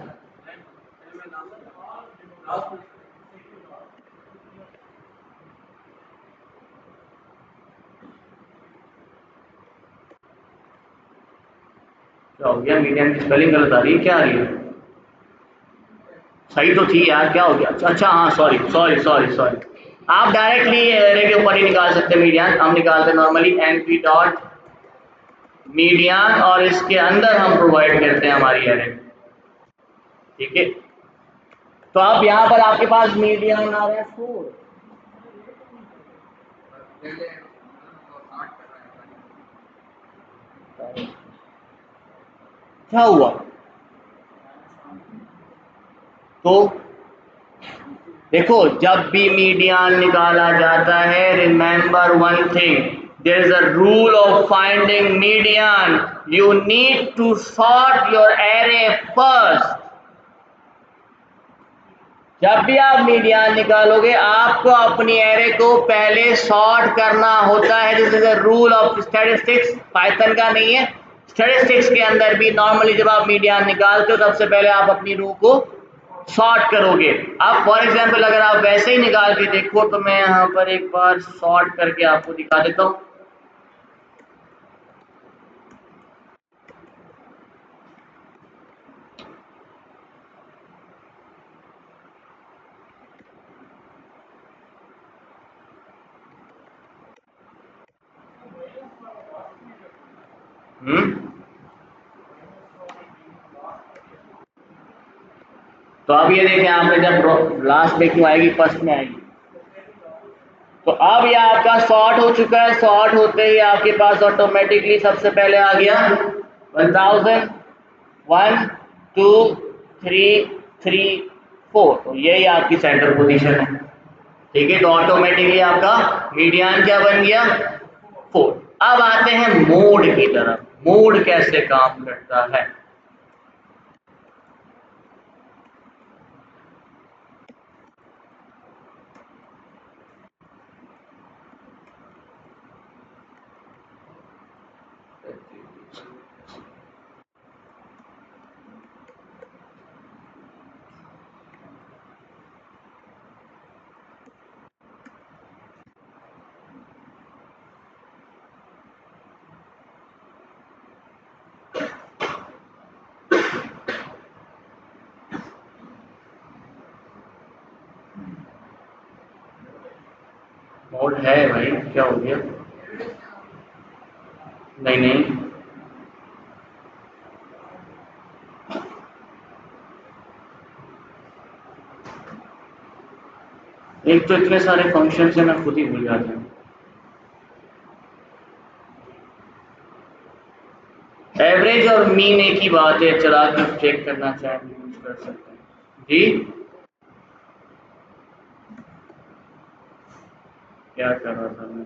क्या हो गया? मीडियन की स्पेलिंग गलत आ रही है? क्या आ रही है? सही तो थी यार, क्या हो गया? अच्छा हाँ, सॉरी सॉरी सॉरी सॉरी। आप डायरेक्टली एरे के ऊपर ही निकाल सकते हैं मीडियन। हम निकालते नॉर्मली np डॉट मीडियन और इसके अंदर हम प्रोवाइड करते हैं हमारी एरे। ठीक है, तो अब यहाँ पर आपके पास मीडियन आ रहा है 4। क्या हुआ? तो देखो, जब भी मीडियन निकाला जाता है, remember one thing, there is a rule of finding median, you need to sort your array first. जब भी आप मीडियन निकालोगे आपको अपनी एरे को पहले सॉर्ट करना होता है। This is a rule of statistics, Python का नहीं है। स्टैटिस्टिक्स के अंदर भी नॉर्मली जब आप मीडियन निकालते हो सबसे पहले आप अपनी रो को सॉर्ट करोगे। अब फॉर एग्जांपल अगर आप वैसे ही निकाल के देखो तो मैं यहाँ पर एक बार सॉर्ट करके आपको दिखा देता हूँ। तो अब ये देखें, आपने जब लास्ट में क्यों आएगी, फर्स्ट में आएगी। तो अब ये आपका सॉर्ट हो चुका है। सॉर्ट होते ही आपके पास ऑटोमेटिकली सबसे पहले आ गया 1000, 1 2 3 3 4। तो यही आपकी सेंटर पोजीशन है। ठीक है, तो ऑटोमेटिकली आपका मीडियन क्या बन गया? 4। अब आते हैं मोड की तरफ। मोड कैसे काम करता है? मोड है भाई, क्या हो गया? नहीं नहीं, एक तो इतने सारे फंक्शन है मैं खुद ही भूल जाता हूँ। एवरेज और मीन एक ही बात है, चला के चेक करना चाहें यूज कर सकते हैं जी। क्या कर रहा था मैं?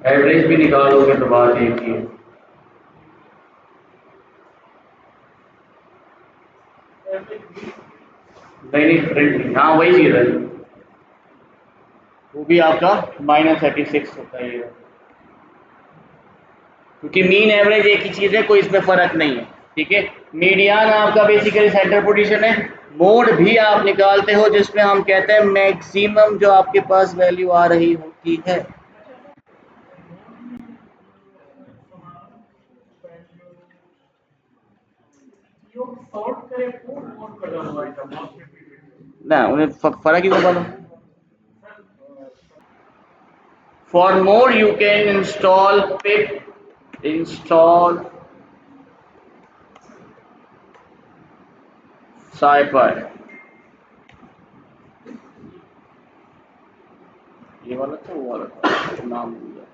एवरेज भी निकालोगे तो बात एक ही है। नहीं नहीं, प्रिंट नहीं, हाँ वही चीज़ है। वो भी आपका -36 होता है ये, क्योंकि मीन एवरेज एक ही चीज़ है, कोई इसमें फ़र्क नहीं है। ठीक है, मीडियन आपका बेसिकली सेंटर पोजीशन है। मोड भी आप निकालते हो जिसमें हम कहते हैं मैक्सिमम जो आपके पास वैल्यू आ रही होती है। ना उन्हें फ़र्क ही नहीं पड़ा। For more you can install pip install scipy। ये वाला था, वो वाला था, नाम भूल गया।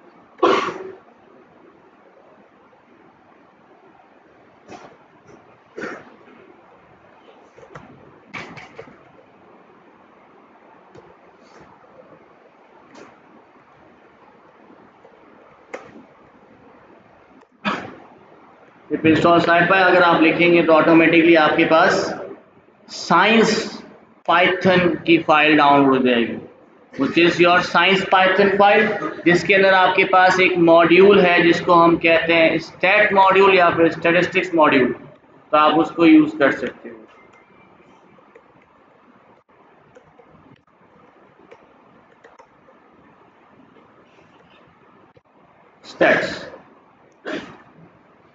पिप इंस्टॉल scipy अगर आप लिखेंगे तो ऑटोमेटिकली आपके पास साइंस पाइथन की फाइल डाउनलोड हो जाएगी, which is your science Python file, जिसके अंदर आपके पास एक मॉड्यूल है जिसको हम कहते हैं स्टैट मॉड्यूल या फिर स्टैटिस्टिक्स मॉड्यूल, तो आप उसको यूज़ कर सकते हो। स्टैट्स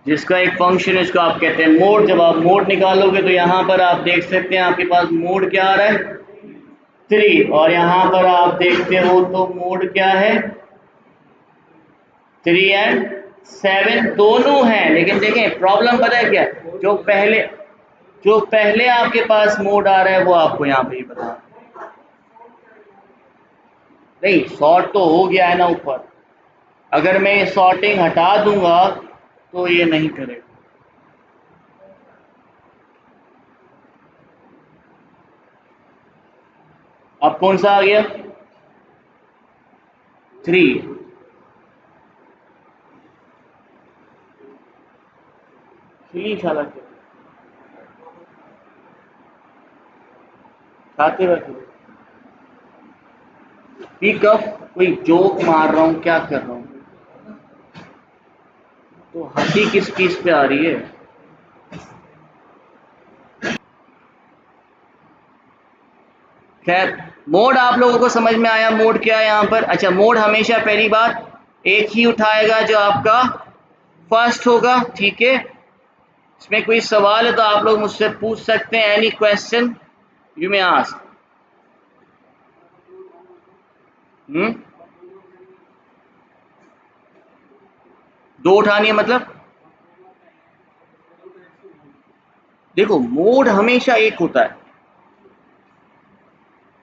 जिसका एक फंक्शन है, इसको आप कहते हैं मोड। जब आप मोड निकालोगे तो यहाँ पर आप देख सकते हैं आपके पास मोड क्या आ रहा है 3, और यहाँ पर आप देखते हो तो मोड क्या है 3 एंड 7 दोनों हैं। लेकिन देखें प्रॉब्लम पता है क्या, जो पहले आपके पास मोड आ रहा है वो आपको यहाँ पे ही बता, नहीं सॉर्ट तो हो गया है ना ऊपर, अगर मैं सॉर्टिंग हटा दूंगा तो ये नहीं करेगा। अब कौन सा आ गया 3, खाते वक्त पिकअप कोई जोक मार रहा हूँ, क्या कर रहा हूँ, तो हंसी किस चीज पे आ रही है। खैर मोड आप लोगों को समझ में आया, मोड क्या है यहाँ पर। अच्छा, मोड हमेशा पहली बात एक ही उठाएगा जो आपका फर्स्ट होगा, ठीक है। इसमें कोई सवाल है तो आप लोग मुझसे पूछ सकते हैं, any question you may ask. दो उठानी है मतलब, देखो मोड हमेशा एक होता है,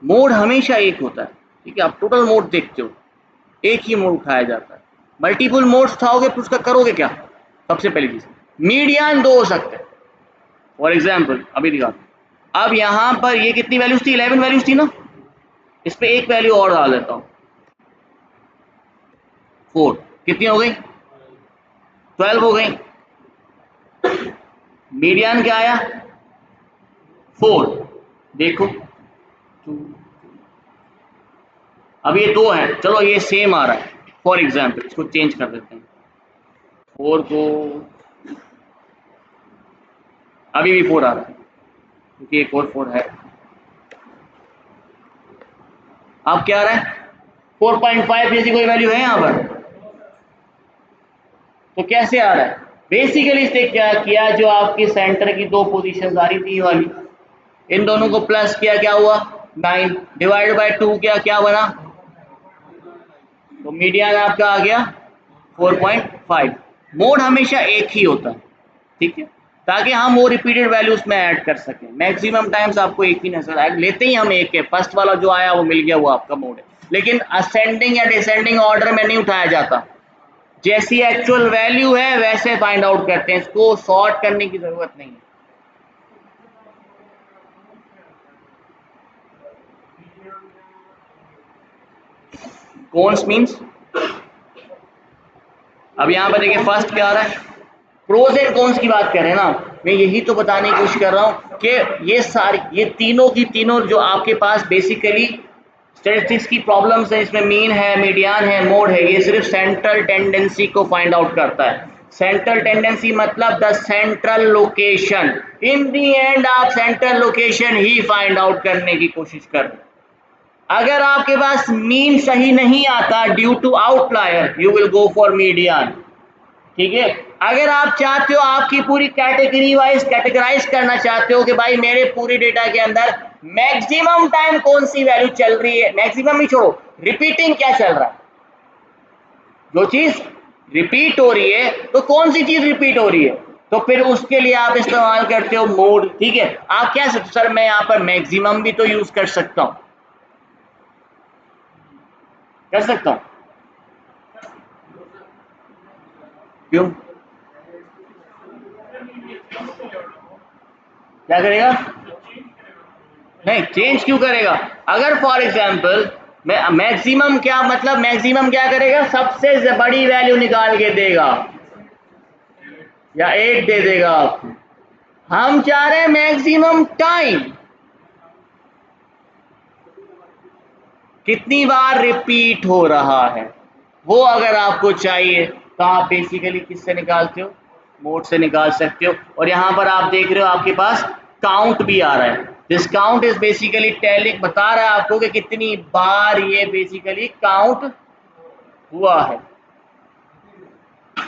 मोड हमेशा एक होता है, ठीक है। आप टोटल मोड देखते हो, एक ही मोड उठाया जाता है। मल्टीपल मोड्स उठाओगे तो उसका करोगे क्या, सबसे पहली चीज मीडियन दो हो सकते हैं। फॉर एग्जाम्पल अभी दिखा, अब यहाँ पर ये कितनी वैल्यूज थी 11 वैल्यूज थी ना, इस पे एक वैल्यू और डाल देता हूँ 4, कितनी हो गई 12 हो गई। मीडियन क्या आया 4, देखो 2, अब ये 2 है, चलो ये सेम आ रहा है। फॉर एग्जाम्पल इसको चेंज कर देते हैं, 4 को अभी भी 4 आ रहा है क्योंकि एक और 4 है। अब क्या आ रहा है 4.5 जैसी कोई वैल्यू है यहाँ पर, तो कैसे आ रहा है, बेसिकली इसने क्या किया, जो आपकी सेंटर की दो पोजीशन आ रही थी वाली, इन दोनों को प्लस किया, क्या हुआ 9 डिवाइड बाय 2 किया, क्या बना, तो मीडियन आपका आ गया 4.5। मोड हमेशा एक ही होता है, ठीक है, ताकि हम वो रिपीटेड वैल्यूज में ऐड कर सकें। मैक्सिमम टाइम्स आपको एक ही नजर आएगा, लेते ही हम एक है, फर्स्ट वाला जो आया वो मिल गया, वो आपका मोड है। लेकिन असेंडिंग या डिसेंडिंग ऑर्डर में नहीं उठाया जाता, जैसी एक्चुअल वैल्यू है वैसे फाइंड आउट करते हैं, इसको सॉर्ट करने की जरूरत नहीं है। कॉन्स मींस, अब यहाँ पर देखिए फर्स्ट क्या आ रहा है, प्रोज एंड कॉन्स की बात कर रहे हैं ना, मैं यही तो बताने की कोशिश कर रहा हूँ कि ये सारी, ये तीनों की तीनों जो आपके पास बेसिकली स्टैटिस्टिक्स की प्रॉब्लम्स है, इसमें मीन है, मीडियन है, मोड है, ये सिर्फ सेंट्रल टेंडेंसी को फाइंड आउट करता है। सेंट्रल टेंडेंसी मतलब the central location, in the and आप सेंट्रल लोकेशन ही फाइंड आउट करने की कोशिश कर रहे हैं। अगर आपके पास मीन सही नहीं आता due to outlier, you will go for median, ठीक है। अगर आप चाहते हो आपकी पूरी कैटेगरी वाइज कैटेगराइज करना चाहते हो कि भाई मेरे पूरी डेटा के अंदर मैक्सिमम टाइम कौन सी वैल्यू चल रही है, मैक्सिमम ही छोड़ो, रिपीटिंग क्या चल रहा है, जो चीज रिपीट हो रही है तो कौन सी चीज रिपीट हो रही है, तो फिर उसके लिए आप इस्तेमाल करते हो मोड, ठीक है। आप क्या सकते, सर मैं यहाँ पर मैक्सिमम भी तो यूज कर सकता हूँ, कर सकता हूँ, क्यों, क्या करेगा, नहीं चेंज क्यों करेगा। अगर फॉर एग्जांपल मैक्सिमम क्या मतलब, मैक्सिमम क्या करेगा, सबसे बड़ी वैल्यू निकाल के देगा या 8 दे देगा आपको। हम चाह रहे हैं मैक्सिमम टाइम, कितनी बार रिपीट हो रहा है, वो अगर आपको चाहिए तो आप बेसिकली किससे निकालते हो, मोड से निकाल सकते हो। और यहाँ पर आप देख रहे हो आपके पास काउंट भी आ रहा है। This count is basically telling, बता रहा है आपको कि कितनी बार ये बेसिकली काउंट हुआ है,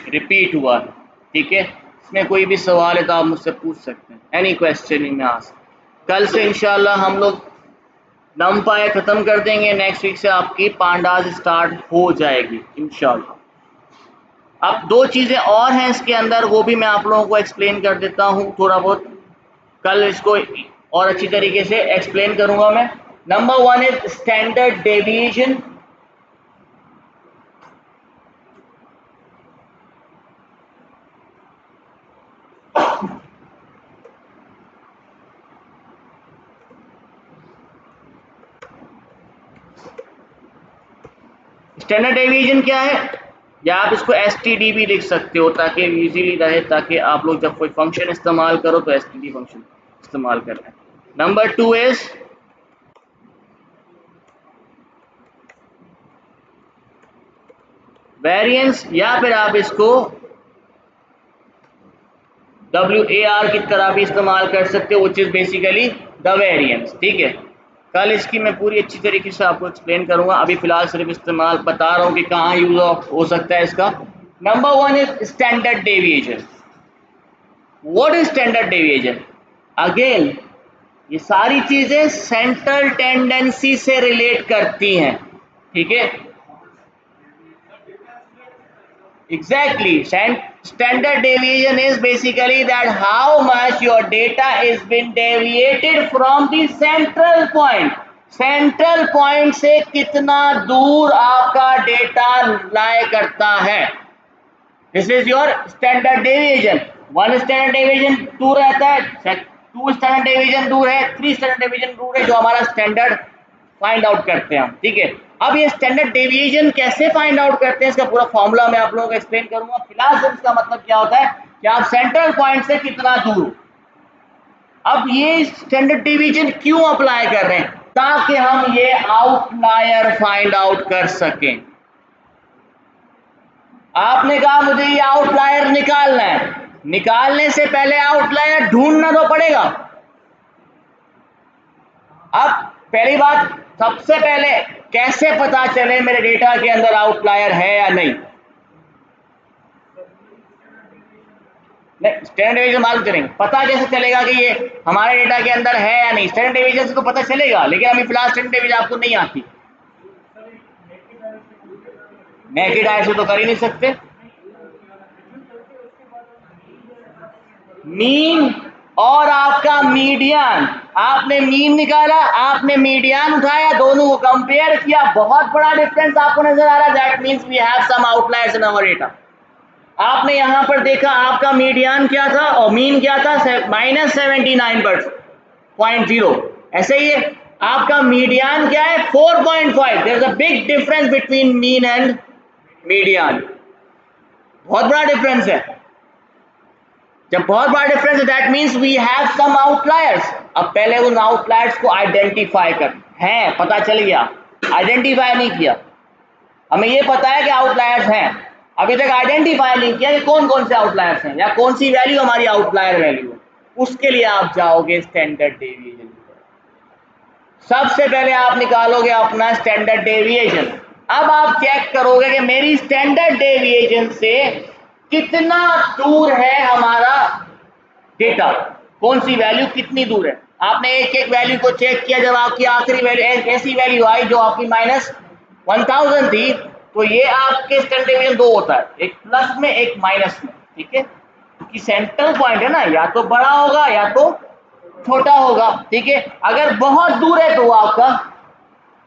रिपीट हुआ है। ठीक है, इसमें कोई भी सवाल है तो आप मुझसे पूछ सकते हैं, एनी क्वेश्चन इन आस्क। कल से इंशाल्लाह हम लोग नमपाई खत्म कर देंगे, नेक्स्ट वीक से आपकी पांडाज स्टार्ट हो जाएगी इंशाल्लाह। अब दो चीजें और हैं इसके अंदर, वो भी मैं आप लोगों को एक्सप्लेन कर देता हूँ थोड़ा बहुत, कल इसको और अच्छी तरीके से एक्सप्लेन करूंगा मैं। Number 1 is standard deviation. Standard deviation क्या है, या आप इसको एसटीडी भी लिख सकते हो ताकि इजीली रहे, ताकि आप लोग जब कोई फंक्शन इस्तेमाल करो तो एसटीडी फंक्शन इस्तेमाल कर लें। नंबर 2 इज वेरिएंस, या फिर आप इसको WAR की तरह भी इस्तेमाल कर सकते हो, which is basically the variance. ठीक है, कल इसकी मैं पूरी अच्छी तरीके से आपको एक्सप्लेन करूंगा, अभी फिलहाल सिर्फ इस्तेमाल बता रहा हूं कि कहाँ यूज हो सकता है इसका। Number 1 is standard deviation. What is standard deviation? Again ये सारी चीजें सेंट्रल टेंडेंसी से रिलेट करती हैं। ठीक है, exactly, standard deviation is basically that how much your data is been deviated from the central point। Central point से कितना दूर आपका डेटा लाई करता है, this is your standard deviation. 1 standard deviation दूर रहता है, 2 स्टैंडर्ड डेविएशन दूर है, 3 स्टैंडर्ड डेविएशन दूर है, जो हमारा स्टैंडर्ड फाइंड आउट करते हैं हम। ठीक है, अब ये स्टैंडर्ड डेविएशन कैसे फाइंड आउट करते हैं, इसका पूरा फॉर्मूला मैं आप लोगों को एक्सप्लेन करूंगा। फिलहाल सिर्फ इसका मतलब क्या होता है कि आप सेंट्रल पॉइंट से कितना दूर हो। अब ये स्टैंडर्ड डेविएशन क्यों अप्लाई कर रहे हैं, ताकि हम ये आउटलायर फाइंड आउट कर सकें। आपने कहा मुझे ये आउटलायर निकालना है, निकालने से पहले आउटलायर ढूंढना तो पड़ेगा। अब पहली बात, सबसे पहले कैसे पता चले मेरे डेटा के अंदर आउटलायर है या नहीं? स्टैंडर्ड डेविएशन मालूम करेंगे, पता कैसे चलेगा कि ये हमारे डेटा के अंदर है या नहीं? स्टैंडर्ड डेविएशन से तो पता चलेगा, लेकिन अभी फिलहाल स्टैंडर्ड डेविएशन आपको नहीं आती, नेकेड आई से तो कर ही नहीं सकते। मीन और आपका मीडियन, आपने मीन निकाला, आपने मीडियन उठाया, दोनों को कंपेयर किया, बहुत बड़ा डिफरेंस आपको नजर आ रहा है, that means we have some outliers in our data. आपने यहां पर देखा आपका मीडियन क्या था और मीन क्या था, -79.0। ऐसे ही है आपका मीडियन क्या है, 4.5। There is a big difference between mean and median, बहुत बड़ा डिफरेंस है। जब बहुत बड़ा डिफरेंस है that means we have some outliers. अब पहले उन आउटलायर्स को आइडेंटिफाई कर, हैं पता चल गया, आइडेंटिफाई नहीं किया, हमें ये पता है कि आउटलायर्स हैं, अभी तक आइडेंटिफाई नहीं किया कि कौन कौन से आउटलायर्स हैं या कौन सी वैल्यू हमारी आउटलायर वैल्यू है। उसके लिए आप जाओगे स्टैंडर्ड डेविएशन। सबसे पहले आप निकालोगे अपना स्टैंडर्ड डेविएशन। अब आप चेक करोगे कि मेरी स्टैंडर्ड डेविएशन से कितना दूर है हमारा डेटा, कौन सी वैल्यू कितनी दूर है। आपने एक एक वैल्यू को चेक किया, जब आपकी आखिरी वैल्यू ऐसी वैल्यू आई जो आपकी -1000 थी, तो ये आपके स्टैंडर्ड डेविएशन 2 होता है, एक प्लस में एक माइनस में। ठीक है, क्योंकि सेंट्रल पॉइंट है ना, या तो बड़ा होगा या तो छोटा होगा। ठीक है, अगर बहुत दूर है तो वो आपका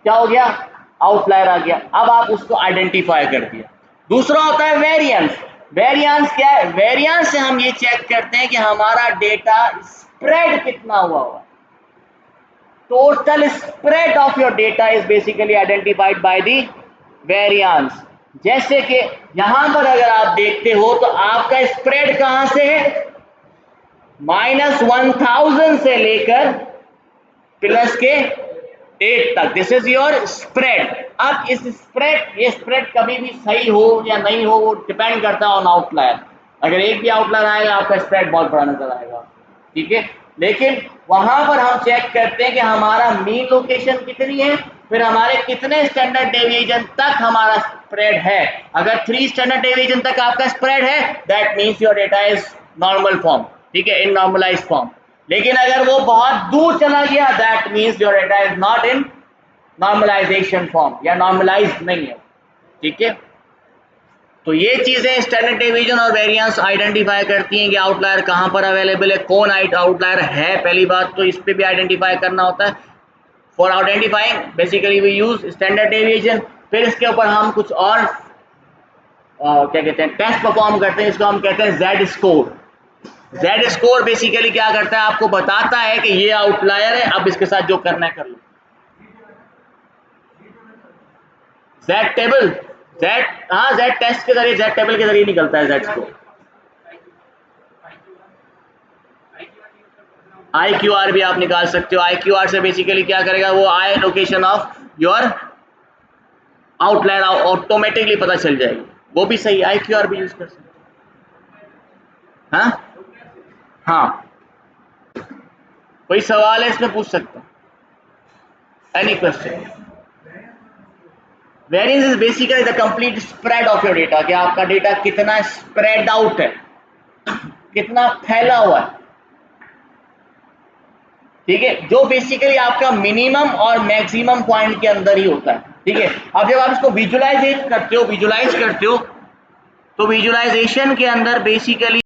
क्या हो गया, आउटलायर आ गया। अब आप उसको आइडेंटिफाई कर दिया। दूसरा होता है वेरिएंस। वेरिएंस क्या है, वेरिएंस से हम ये चेक करते हैं कि हमारा डेटा स्प्रेड कितना हुआ। Total spread of your data is basically identified by the variance. जैसे कि यहां पर अगर आप देखते हो तो आपका स्प्रेड कहां से है, -1000 से लेकर प्लस के 8 तक, दिस इज योर स्प्रेड। अब इस स्प्रेड, ये स्प्रेड कभी भी सही हो या नहीं हो वो डिपेंड करता है ऑन आउटलायर। अगर एक भी आउटलायर आएगा आपका स्प्रेड बहुत बड़ा नजर आएगा, ठीक है। लेकिन वहां पर हम चेक करते हैं कि हमारा मीन लोकेशन कितनी है, फिर हमारे कितने स्टैंडर्ड डेविएशन तक हमारा स्प्रेड है। अगर 3 स्टैंडर्ड डेविएशन तक आपका स्प्रेड है, that means your data is normal form, ठीक है, इन नॉर्मलाइज्ड फॉर्म। लेकिन अगर वो बहुत दूर चला गया, that means your data is not in normalization form, या नॉर्मलाइज्ड नहीं है, ठीक है। तो ये चीजें स्टैंडर्ड डेविएशन और वेरिएंस आइडेंटिफाई करती हैं कि आउटलायर कहां पर अवेलेबल है, कौन आउटलायर है। पहली बात तो इस पे भी आइडेंटिफाई करना होता है। For identifying basically we use standard deviation. फिर इसके ऊपर हम कुछ और क्या कहते हैं, टेस्ट परफॉर्म करते हैं, इसको हम कहते हैं Z score. Z score basically क्या करता है, आपको बताता है कि ये आउटलायर है, अब इसके साथ जो करना है कर लो। जेड टेबल, जेड, हाँ जेड टेस्ट के जरिए, जेड टेबल के जरिए निकलता है जेड स्कोर। IQR भी आप निकाल सकते हो। IQR से बेसिकली क्या करेगा, वो I location of your outlier automatically पता चल जाएगी, वो भी सही। IQR भी यूज कर सकते हैं। हाँ, कोई सवाल है इसमें पूछ सकते हैं, any question. Variance is basically the complete spread of your data, कि आपका डेटा कितना स्प्रेड आउट है, कितना फैला हुआ है, ठीक है, जो बेसिकली आपका मिनिमम और मैक्सिमम पॉइंट के अंदर ही होता है, ठीक है। अब जब आप इसको विजुलाइज करते हो तो विजुलाइजेशन के अंदर बेसिकली